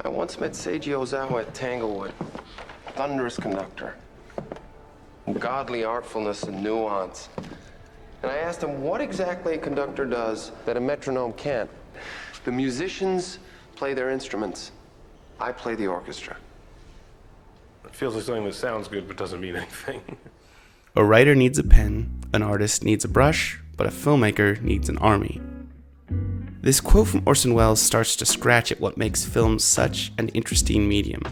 I once met Seiji Ozawa at Tanglewood. Thunderous conductor. Godly artfulness and nuance. And I asked him what exactly a conductor does that a metronome can't. The musicians play their instruments. I play the orchestra. It feels like something that sounds good but doesn't mean anything. A writer needs a pen, an artist needs a brush, but a filmmaker needs an army. This quote from Orson Welles starts to scratch at what makes film such an interesting medium.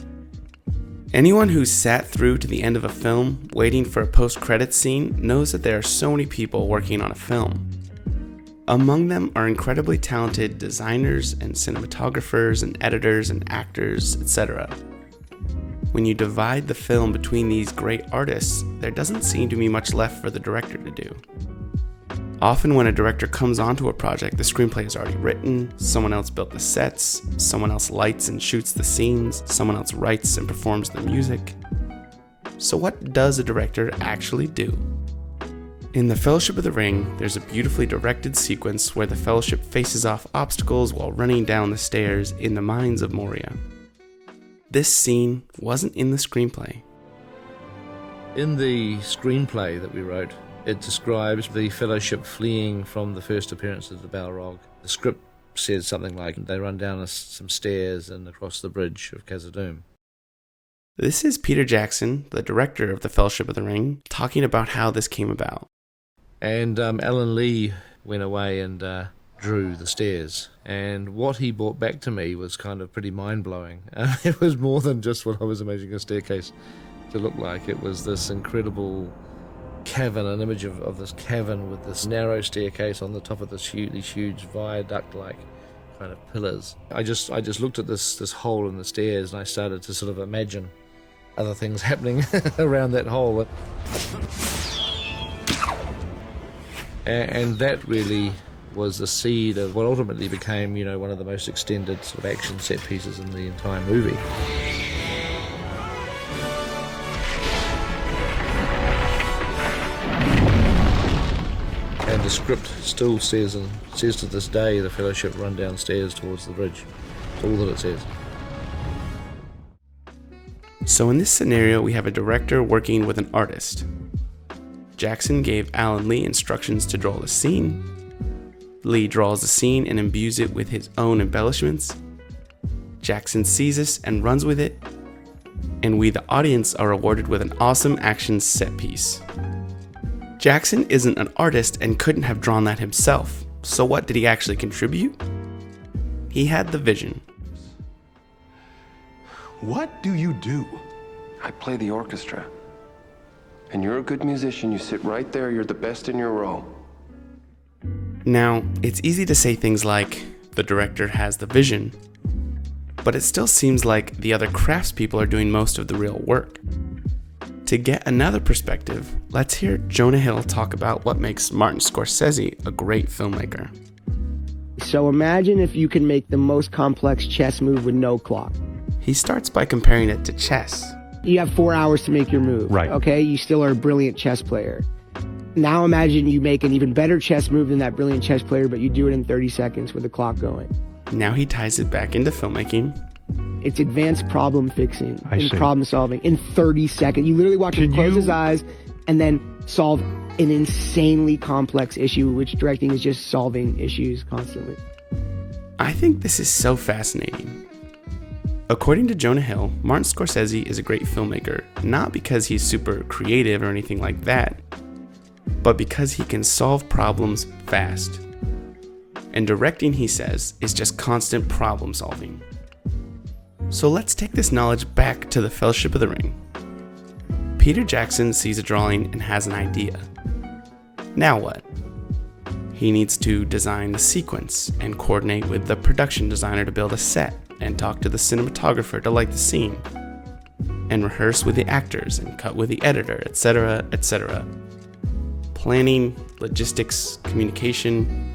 Anyone who's sat through to the end of a film, waiting for a post-credits scene, knows that there are so many people working on a film. Among them are incredibly talented designers and cinematographers and editors and actors, etc. When you divide the film between these great artists, there doesn't seem to be much left for the director to do. Often when a director comes onto a project, the screenplay is already written, someone else built the sets, someone else lights and shoots the scenes, someone else writes and performs the music. So what does a director actually do? In The Fellowship of the Ring, there's a beautifully directed sequence where the Fellowship faces off obstacles while running down the stairs in the mines of Moria. This scene wasn't in the screenplay. In the screenplay that we wrote, it describes the Fellowship fleeing from the first appearance of the Balrog. The script says something like they run down some stairs and across the bridge of Khazad-dûm. This is Peter Jackson, the director of The Fellowship of the Ring, talking about how this came about. And Alan Lee went away and drew the stairs. And what he brought back to me was kind of pretty mind-blowing. It was more than just what I was imagining a staircase to look like. It was this incredible cavern, an image of this cavern with this narrow staircase on the top of this huge viaduct-like kind of pillars. I just looked at this hole in the stairs and I started to sort of imagine other things happening around that hole. And that really was the seed of what ultimately became, one of the most extended sort of action set pieces in the entire movie. And the script still says to this day, the Fellowship run downstairs towards the bridge. That's all that it says. So in this scenario, we have a director working with an artist. Jackson gave Alan Lee instructions to draw the scene. Lee draws the scene and imbues it with his own embellishments. Jackson sees this and runs with it. And we, the audience, are awarded with an awesome action set piece. Jackson isn't an artist and couldn't have drawn that himself. So what did he actually contribute? He had the vision. What do you do? I play the orchestra. And you're a good musician, you sit right there, you're the best in your row. Now, it's easy to say things like, the director has the vision, but it still seems like the other craftspeople are doing most of the real work. To get another perspective, let's hear Jonah Hill talk about what makes Martin Scorsese a great filmmaker. So imagine if you can make the most complex chess move with no clock. He starts by comparing it to chess. You have 4 hours to make your move. Right. Okay, you still are a brilliant chess player. Now imagine you make an even better chess move than that brilliant chess player, but you do it in 30 seconds with the clock going. Now he ties it back into filmmaking. It's advanced problem fixing I and see. problem solving in 30 seconds. You literally watch him close his eyes and then solve an insanely complex issue, which directing is just solving issues constantly. I think this is so fascinating. According to Jonah Hill, Martin Scorsese is a great filmmaker, not because he's super creative or anything like that, but because he can solve problems fast. And directing, he says, is just constant problem solving. So let's take this knowledge back to the Fellowship of the Ring. Peter Jackson sees a drawing and has an idea. Now what? He needs to design the sequence and coordinate with the production designer to build a set and talk to the cinematographer to light the scene and rehearse with the actors and cut with the editor, etc., etc. Planning, logistics, communication.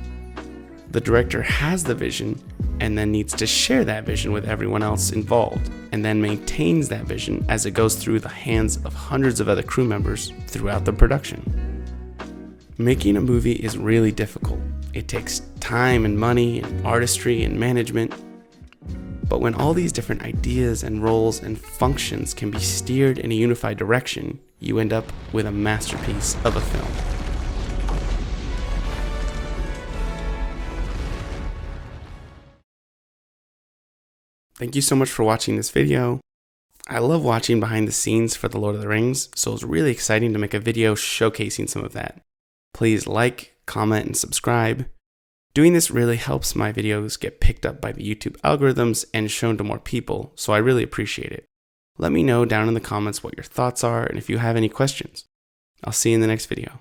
The director has the vision and then needs to share that vision with everyone else involved, and then maintains that vision as it goes through the hands of hundreds of other crew members throughout the production. Making a movie is really difficult. It takes time and money and artistry and management. But when all these different ideas and roles and functions can be steered in a unified direction, you end up with a masterpiece of a film. Thank you so much for watching this video. I love watching behind the scenes for The Lord of the Rings, so it's really exciting to make a video showcasing some of that. Please like, comment, and subscribe. Doing this really helps my videos get picked up by the YouTube algorithms and shown to more people, so I really appreciate it. Let me know down in the comments what your thoughts are and if you have any questions. I'll see you in the next video.